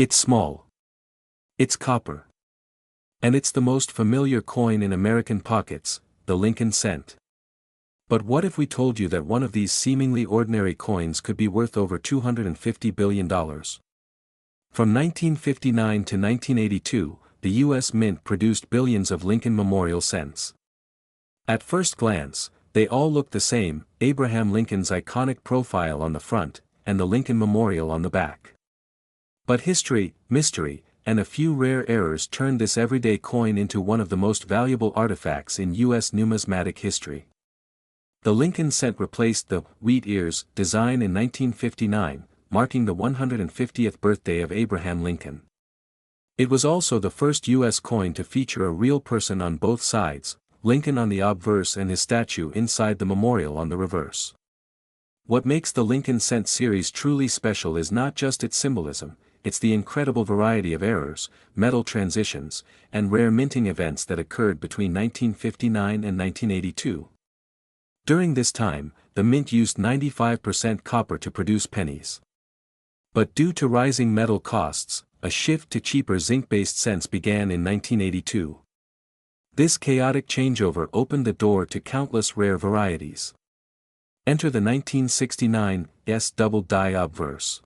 It's small. It's copper. And it's the most familiar coin in American pockets, the Lincoln cent. But what if we told you that one of these seemingly ordinary coins could be worth over $250 billion? From 1959 to 1982, the U.S. Mint produced billions of Lincoln Memorial cents. At first glance, they all looked the same: Abraham Lincoln's iconic profile on the front, and the Lincoln Memorial on the back. But history, mystery, and a few rare errors turned this everyday coin into one of the most valuable artifacts in U.S. numismatic history. The Lincoln cent replaced the wheat ears design in 1959, marking the 150th birthday of Abraham Lincoln. It was also the first U.S. coin to feature a real person on both sides, Lincoln on the obverse and his statue inside the memorial on the reverse. What makes the Lincoln cent series truly special is not just its symbolism, it's the incredible variety of errors, metal transitions, and rare minting events that occurred between 1959 and 1982. During this time, the mint used 95% copper to produce pennies. But due to rising metal costs, a shift to cheaper zinc-based cents began in 1982. This chaotic changeover opened the door to countless rare varieties. Enter the 1969 double die obverse.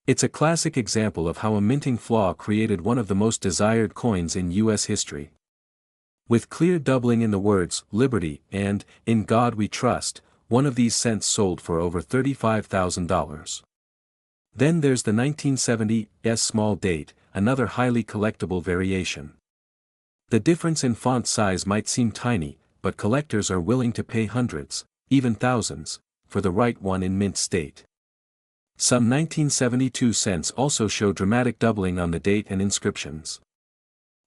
It's a classic example of how a minting flaw created one of the most desired coins in U.S. history. With clear doubling in the words "Liberty" and "In God We Trust," one of these cents sold for over $35,000. Then there's the 1970 small date, another highly collectible variation. The difference in font size might seem tiny, but collectors are willing to pay hundreds, even thousands, for the right one in mint state. Some 1972 cents also show dramatic doubling on the date and inscriptions.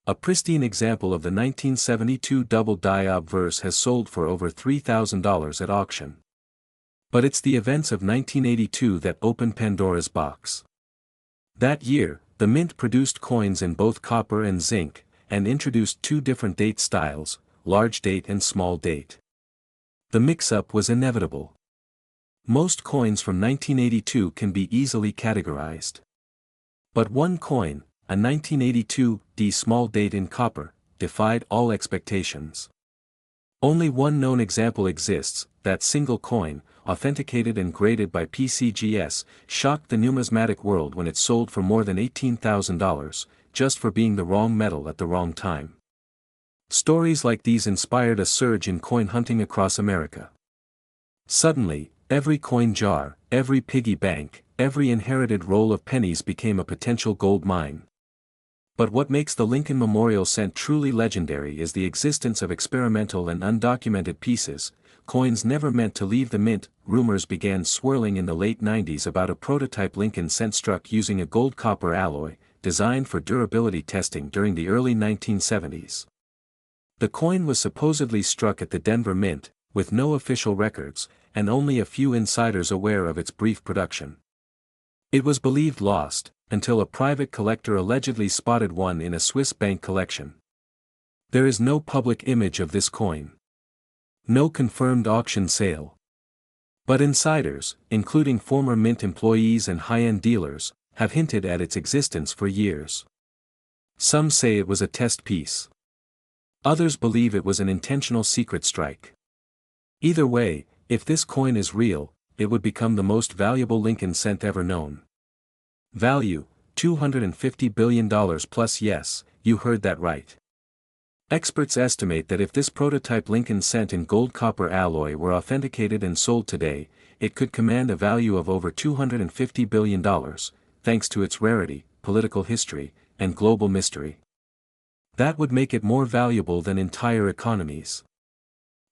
A pristine example of the 1972 double die obverse has sold for over $3,000 at auction. But it's the events of 1982 that opened Pandora's box. That year, the mint produced coins in both copper and zinc, and introduced two different date styles, large date and small date. The mix-up was inevitable. Most coins from 1982 can be easily categorized. But one coin, a 1982 D small date in copper, defied all expectations. Only one known example exists: that single coin, authenticated and graded by PCGS, shocked the numismatic world when it sold for more than $18,000, just for being the wrong metal at the wrong time. Stories like these inspired a surge in coin hunting across America. Suddenly, every coin jar, every piggy bank, every inherited roll of pennies became a potential gold mine. But what makes the Lincoln Memorial cent truly legendary is the existence of experimental and undocumented pieces, coins never meant to leave the mint. Rumors began swirling in the late 90s about a prototype Lincoln cent struck using a gold-copper alloy, designed for durability testing during the early 1970s. The coin was supposedly struck at the Denver Mint, with no official records, and only a few insiders aware of its brief production. It was believed lost, until a private collector allegedly spotted one in a Swiss bank collection. There is no public image of this coin. No confirmed auction sale. But insiders, including former mint employees and high-end dealers, have hinted at its existence for years. Some say it was a test piece. Others believe it was an intentional secret strike. Either way, if this coin is real, it would become the most valuable Lincoln cent ever known. Value, $250 billion plus. Yes, you heard that right. Experts estimate that if this prototype Lincoln cent in gold-copper alloy were authenticated and sold today, it could command a value of over $250 billion, thanks to its rarity, political history, and global mystery. That would make it more valuable than entire economies.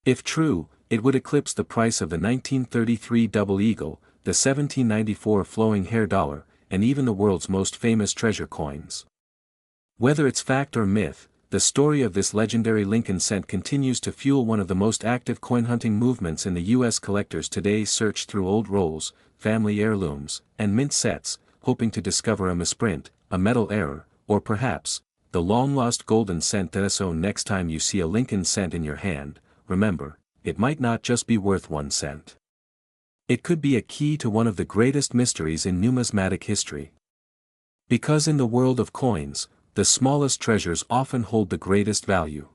If true, it would eclipse the price of the 1933 double eagle, the 1794 flowing hair dollar, and even the world's most famous treasure coins. Whether it's fact or myth, the story of this legendary Lincoln cent continues to fuel one of the most active coin hunting movements in the U.S. Collectors today search through old rolls, family heirlooms, and mint sets, hoping to discover a misprint, a metal error, or perhaps, the long-lost golden cent. So next time you see a Lincoln cent in your hand, remember, it might not just be worth 1 cent. It could be a key to one of the greatest mysteries in numismatic history. Because in the world of coins, the smallest treasures often hold the greatest value.